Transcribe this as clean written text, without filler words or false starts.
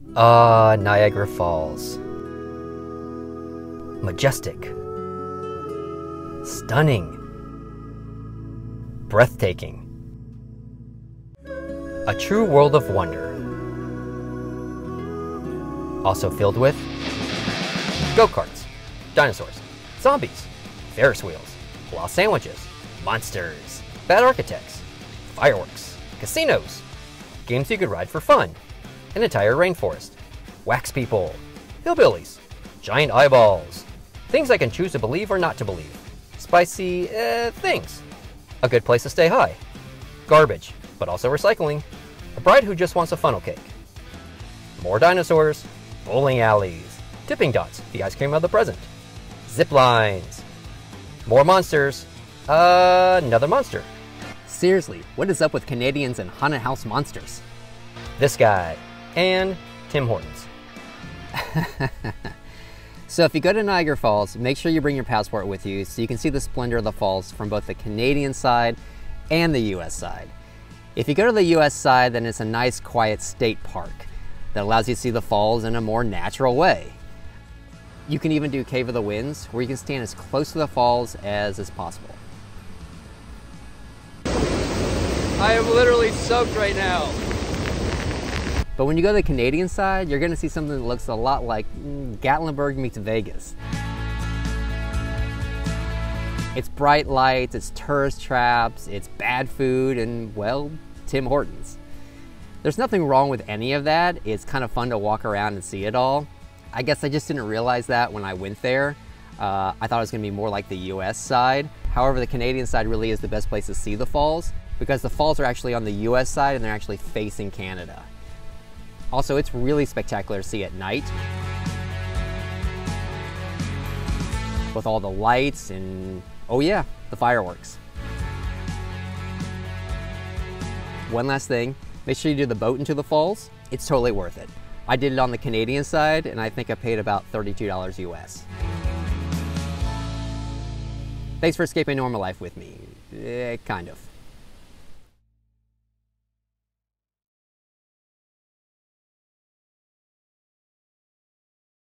Niagara Falls. Majestic. Stunning. Breathtaking. A true world of wonder. Also filled with go-karts, dinosaurs, zombies, Ferris wheels, lost sandwiches, monsters, bad architects, fireworks, casinos, games you could ride for fun, an entire rainforest, wax people, hillbillies, giant eyeballs, things I can choose to believe or not to believe, spicy, things, a good place to stay high, garbage, but also recycling, a bride who just wants a funnel cake, more dinosaurs, bowling alleys, tipping dots, the ice cream of the present, zip lines, more monsters, another monster. Seriously, what is up with Canadians and haunted house monsters? This guy, and Tim Hortons. So if you go to Niagara Falls, make sure you bring your passport with you so you can see the splendor of the falls from both the Canadian side and the US side. If you go to the US side, then it's a nice quiet state park that allows you to see the falls in a more natural way. You can even do Cave of the Winds, where you can stand as close to the falls as is possible. I am literally soaked right now. But when you go to the Canadian side, you're gonna see something that looks a lot like Gatlinburg meets Vegas. It's bright lights, it's tourist traps, it's bad food, and well, Tim Hortons. There's nothing wrong with any of that. It's kind of fun to walk around and see it all. I guess I just didn't realize that when I went there. I thought it was gonna be more like the US side. However, the Canadian side really is the best place to see the falls because the falls are actually on the US side and they're actually facing Canada. Also, it's really spectacular to see at night with all the lights and, oh yeah, the fireworks. One last thing, make sure you do the boat into the falls. It's totally worth it. I did it on the Canadian side and I think I paid about $32 US. Thanks for escaping normal life with me. Kind of.